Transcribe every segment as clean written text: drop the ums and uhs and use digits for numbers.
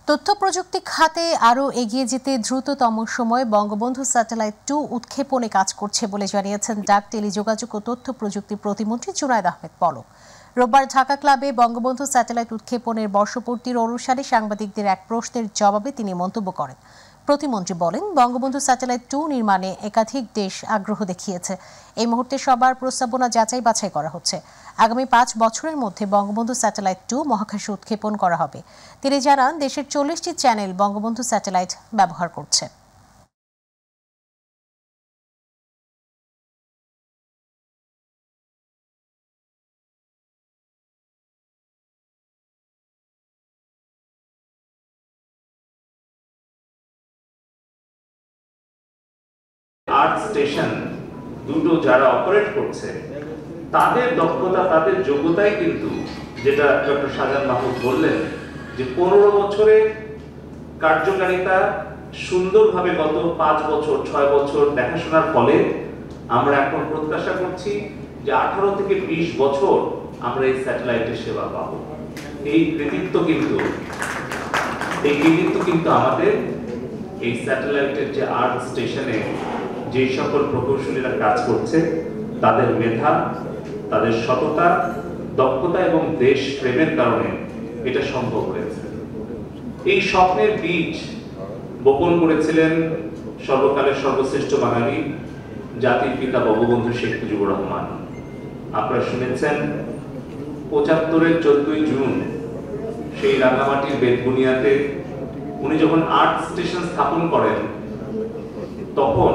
তথ্য প্রযুক্তি খাতে আরও এগিয়ে যেতে দ্রুততম সময়ে বঙ্গবন্ধু স্যাটেলাইট 2 উৎক্ষেপণে কাজ করছে বলে জানিয়েছেন ডাক, টেলিযোগাযোগ ও তথ্য প্রযুক্তি প্রতিমন্ত্রী জুনায়েদ আহমেদ পলক। রোববার ঢাকা ক্লাবে বঙ্গবন্ধু স্যাটেলাইট উৎক্ষেপণের বর্ষপূর্তির অনুষ্ঠানে সাংবাদিকদের এক প্রশ্নের জবাবে তিনি মন্তব্য করেন। প্রতিমন্ত্রী বলেন, বঙ্গবন্ধু স্যাটেলাইট 2 নির্মাণে একাধিক দেশ আগ্রহ দেখিয়েছে। এই মুহূর্তে সবার প্রস্তাবনা যাচাই বাছাই করা হচ্ছে। আগামী 5 বছরের মধ্যে বঙ্গবন্ধু স্যাটেলাইট 2 মহাকাশে উৎক্ষেপণ করা হবে। তিনি জানান, দেশের 40টি চ্যানেল বঙ্গবন্ধু স্যাটেলাইট ব্যবহার করছে। আর্থ স্টেশন দুটো যারা অপারেট করছে তাদের দক্ষতা, তাদের যোগ্যতাই কিন্তু, যেটা ডক্টর শাহজাহান মাহমুদ বললেন, যে 15 বছরে কার্যকারিতা সুন্দরভাবে গত 5 বছর 6 বছর দেখাশোনার ফলে আমরা এখন প্রত্যাশা করছি যে 18 থেকে 20 বছর আমরা এই স্যাটেলাইটের সেবা পাবো। এই কৃতিত্ব কিন্তু আমাদের এই স্যাটেলাইটের যে আর্থ স্টেশনে যে সকল প্রকৌশলীরা কাজ করছে তাদের মেধা, তাদের সততা, দক্ষতা এবং দেশ প্রেমের কারণে এটা সম্ভব হয়েছে। এই স্বপ্নের বীজ বপন করেছিলেন সর্বকালের সর্বশ্রেষ্ঠ বাঙালি, জাতির পিতা বঙ্গবন্ধু শেখ মুজিবুর রহমান। আপনারা শুনেছেন 75-এর 14ই জুন সেই রাঙামাটির বেতবুনিয়াতে উনি যখন আর্থ স্টেশন স্থাপন করেন, তখন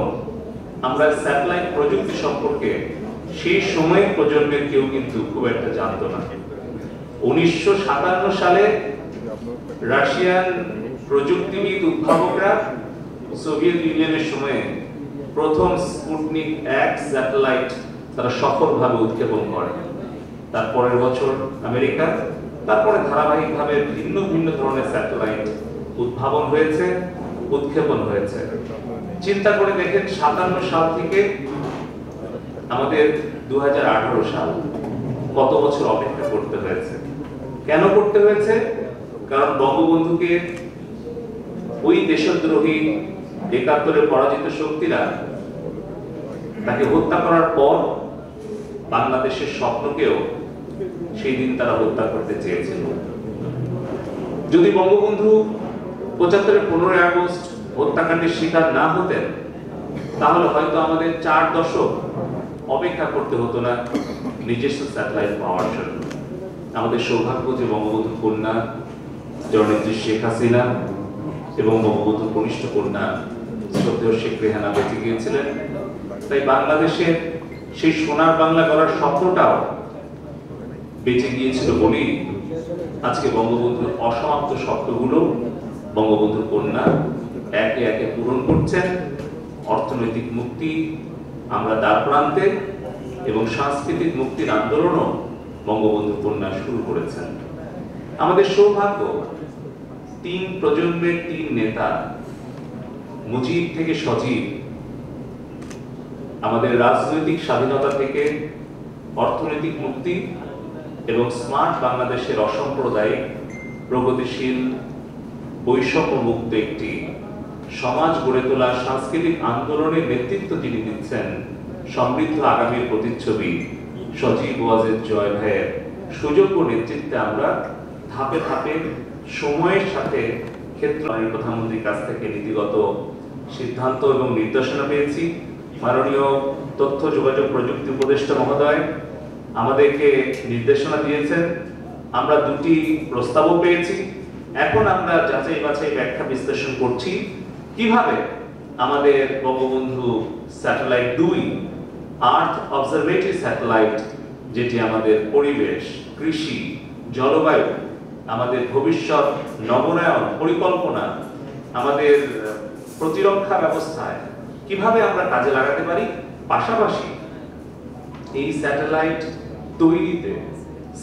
আমরা স্যাটেলাইট প্রযুক্তি সম্পর্কে সেই সময়ে প্রজন্মের কেউ কিন্তু খুব একটা জানতো না। 1957 সালে রাশিয়ান প্রযুক্তিবিদ উদ্ভাবকরা সোভিয়েত ইউনিয়নের সময়ে প্রথম স্পুটনিক 1 স্যাটেলাইট তারা সফলভাবে উৎক্ষেপণ করে। তারপরের বছর আমেরিকা, তারপরে ধারাবাহিকভাবে ভিন্ন ভিন্ন ধরনের স্যাটেলাইট উদ্ভাবন হয়েছে, উৎক্ষেপণ হয়েছে। চিন্তা করে দেখেন, 57 সাল থেকে আমাদের 2018 সাল, কত বছর অপেক্ষা করতে হয়েছে। কেন করতে হয়েছে? কারণ বঙ্গবন্ধুকে ওই দেশদ্রোহী 71-এর পরাজিত শক্তিরা তাকে হত্যা করার পর বাংলাদেশের স্বপ্নকেও সেই দিন তারা হত্যা করতে চেয়েছিল। যদি বঙ্গবন্ধু 75-এর 15ই আগস্ট হত্যাকাণ্ডের শিকার না হতেন, তাহলে হয়তো আমাদের 4 দশক অপেক্ষা করতে হতো না নিজস্ব স্যাটেলাইট পাওয়ার জন্য। আমাদের সৌভাগ্য যে বঙ্গবন্ধুর কন্যা জননেত্রী শেখ হাসিনা এবং বঙ্গবন্ধুর কনিষ্ঠ কন্যা শ্রদ্ধেয় শেখ রেহানা বেঁচে গিয়েছিলেন। তাই বাংলাদেশের সেই সোনার বাংলা গড়ার স্বপ্নটাও বেঁচে গিয়েছিল বলেই আজকে বঙ্গবন্ধুর অসমাপ্ত স্বপ্নগুলো বঙ্গবন্ধুর কন্যা একে একে পূরণ করছেন। অর্থনৈতিক মুক্তি আমরা দ্বার প্রান্তে এবং সাংস্কৃতিক মুক্তির আন্দোলনও বঙ্গবন্ধুর কন্যা শুরু করেছেন। আমাদের সৌভাগ্য, 3 প্রজন্মের 3 নেতা, মুজিব থেকে সজীব, আমাদের রাজনৈতিক স্বাধীনতা থেকে অর্থনৈতিক মুক্তি এবং স্মার্ট বাংলাদেশের অসাম্প্রদায়িক, প্রগতিশীল, বৈষম্য মুক্ত একটি সমাজ গড়ে তোলার সাংস্কৃতিক আন্দোলনের নেতৃত্ব যিনি দিচ্ছেন, সমৃদ্ধ আগামীর প্রতিচ্ছবি সজীব ওয়াজেদ জয় ভাইয়ের সুযোগ্য নেতৃত্বে আমরা ধাপে ধাপে সময়ের সাথে ক্ষেত্রের প্রধানমন্ত্রীর কাছ থেকে নীতিগত সিদ্ধান্ত এবং নির্দেশনা পেয়েছি। মাননীয় তথ্য যোগাযোগ প্রযুক্তি উপদেষ্টা মহোদয় আমাদেরকে নির্দেশনা দিয়েছেন। আমরা 2টি প্রস্তাবও পেয়েছি। এখন আমরা যাচাই বাছাই ব্যাখ্যা বিশ্লেষণ করছি কিভাবে আমাদের বঙ্গবন্ধু স্যাটেলাইট 2 আর্থ অবজারভেটরি স্যাটেলাইট, যেটি আমাদের পরিবেশ, কৃষি, জলবায়ু, আমাদের ভবিষ্যৎ নগরায়ন পরিকল্পনা, আমাদের প্রতিরক্ষা ব্যবস্থায় কিভাবে আমরা কাজে লাগাতে পারি, পাশাপাশি এই স্যাটেলাইট তৈরিতে,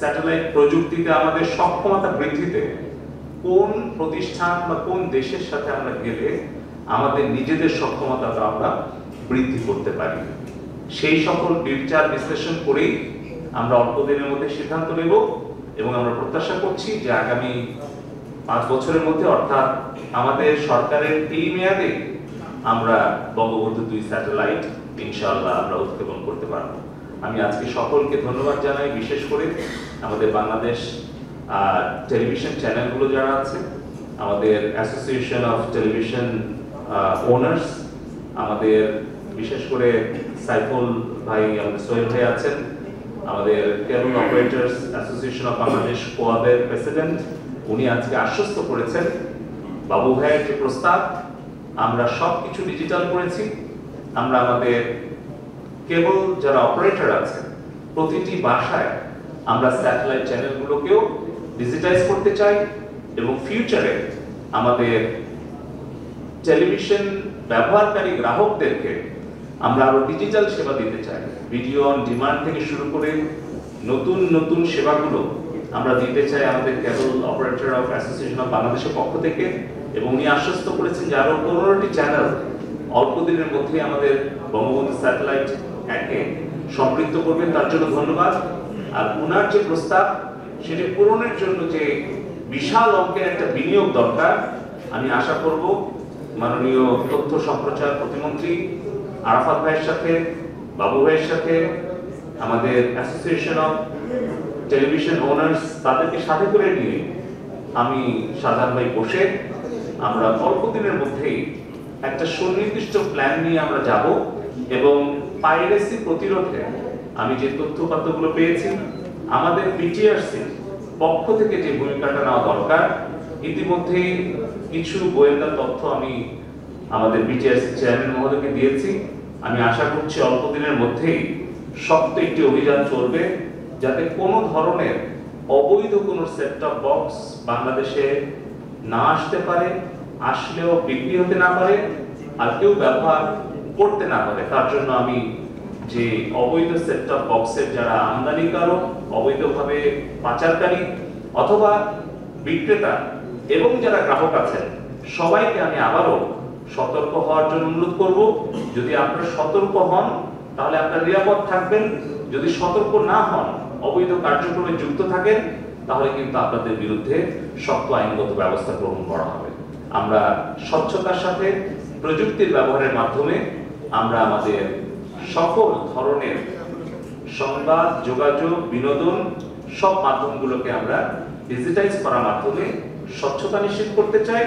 স্যাটেলাইট প্রযুক্তিতে আমাদের সক্ষমতা বৃদ্ধিতে কোন প্রতিষ্ঠান বা কোন দেশের সাথে আমরা গেলে আমাদের নিজেদের সক্ষমতাটা আমরা বৃদ্ধি করতে পারি, সেই সকল বিচার বিশ্লেষণ করেই আমরা অল্প দিনের মধ্যে সিদ্ধান্ত নেব। এবং আমরা প্রত্যাশা করছি যে আগামী 5 বছরের মধ্যে, অর্থাৎ আমাদের সরকারের এই মেয়াদে আমরা বঙ্গবন্ধু 2 স্যাটেলাইট ইনশাআল্লাহ আমরা উৎক্ষেপণ করতে পারব। আমি আজকে সকলকে ধন্যবাদ জানাই, বিশেষ করে আমাদের বাংলাদেশ টেলিভিশন চ্যানেলগুলো যারা আছে, আমাদের অ্যাসোসিয়েশন অফ টেলিভিশন ওনার্স, আমাদের বিশেষ করে সাইফুল ভাই, আমাদের সোহেল ভাই আছেন, আমাদের cable operators association of Bangladesh কোয়াবের প্রেসিডেন্ট, উনি আজকে আশ্বস্ত করেছেন বাবু ভাইয়ের যে প্রস্তাব, আমরা সবকিছু ডিজিটাল করেছি। আমরা আমাদের কেবল যারা অপারেটর আছে প্রতিটি বাসায় আমরা স্যাটেলাইট চ্যানেলগুলোকেও ডিজিটাইজ করতে চাই এবং ফিউচারে আমাদের টেলিভিশন ব্যবহারকারী গ্রাহকদেরকে আমরা আরো ডিজিটাল সেবা দিতে চাই। ভিডিও অন ডিমান্ড থেকে শুরু করে নতুন নতুন সেবাগুলো আমরা দিতে চাই আমাদের কেবল অপারেটর অফ অ্যাসোসিয়েশন অফ বাংলাদেশের পক্ষ থেকে, এবং উনি আশ্বস্ত করেছেন যে আরো 15টি চ্যানেল অল্প দিনের মধ্যে আমাদের বঙ্গবন্ধু স্যাটেলাইট একে সম্পৃক্ত করবেন। তার জন্য ধন্যবাদ। আর ওনার যে প্রস্তাব সেটি পূরণের জন্য যে বিশাল অঙ্কের একটা বিনিয়োগ দরকার, আমি আশা করব মাননীয় তথ্য সম্প্রচার প্রতিমন্ত্রী আরাফাত ভাইয়ের সাথে, বাবু ভাইয়ের সাথে, আমাদের অ্যাসোসিয়েশন অফ টেলিভিশন ওনার্স, তাদেরকে সাথে করে নিয়ে আমি শাহজাহান ভাই বসে আমরা অল্প দিনের মধ্যেই একটা সুনির্দিষ্ট প্ল্যান নিয়ে আমরা যাব এবং পাইরেসি প্রতিরোধে আমি যে তথ্যপাত্রগুলো পেয়েছি, আমাদের বিটিআরসি পক্ষ থেকে যে ভূমিকাটা নেওয়া দরকার, ইতিমধ্যেই কিছু গোয়েন্দা তথ্য আমি আমাদের বিটিআরসি চেয়ারম্যান মহোদয়কে দিয়েছি। আমি আশা করছি অল্প দিনের মধ্যেই শক্ত একটি অভিযান চলবে, যাতে কোনো ধরনের অবৈধ কোনো সেট টপ বক্স বাংলাদেশে না আসতে পারে, আসলেও বিক্রি হতে না পারে, আর কেউ ব্যবহার করতে না পারে। তার জন্য আমি যে অবৈধ সেট টপ বক্সের যারা আমদানিকারক, অবৈধভাবে পাচারকারী অথবা বিক্রেতা এবং যারা গ্রাহক আছেন, সবাইকে আমি আবারও সতর্ক হওয়ার জন্য অনুরোধ করব। যদি আপনারা সতর্ক হন তাহলে আপনারা নিরাপদ থাকবেন, যদি সতর্ক না হন, অবৈধ কার্যক্রমে যুক্ত থাকেন, তাহলে কিন্তু আপনাদের বিরুদ্ধে শক্ত আইনগত ব্যবস্থা গ্রহণ করা হবে। আমরা স্বচ্ছতার সাথে প্রযুক্তির ব্যবহারের মাধ্যমে আমরা আমাদের সকল ধরনের সংবাদ, যোগাযোগ, বিনোদন সব মাধ্যমগুলোকে আমরা ডিজিটাইজ করার মাধ্যমে স্বচ্ছতা নিশ্চিত করতে চাই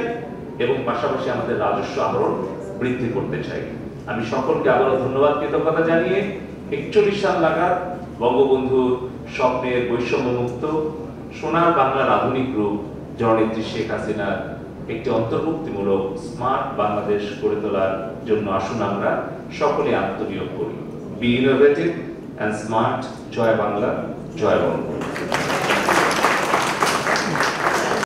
এবং পাশাপাশি আমাদের রাজস্ব আহরণ বৃদ্ধি করতে চাই। আমি সকলকে আবারও ধন্যবাদ, কৃতজ্ঞতা জানিয়ে 41 সাল নাগাদ বঙ্গবন্ধুর স্বপ্নের বৈষম্যমুক্ত সোনার বাংলার আধুনিক রূপ জননেত্রী শেখ হাসিনার একটি অন্তর্ভুক্তিমূলক স্মার্ট বাংলাদেশ গড়ে তোলার জন্য আসুন আমরা সকলে আত্মনিয়োগ করি। Be innovative and smart. জয় বাংলা, জয় বঙ্গবন্ধু।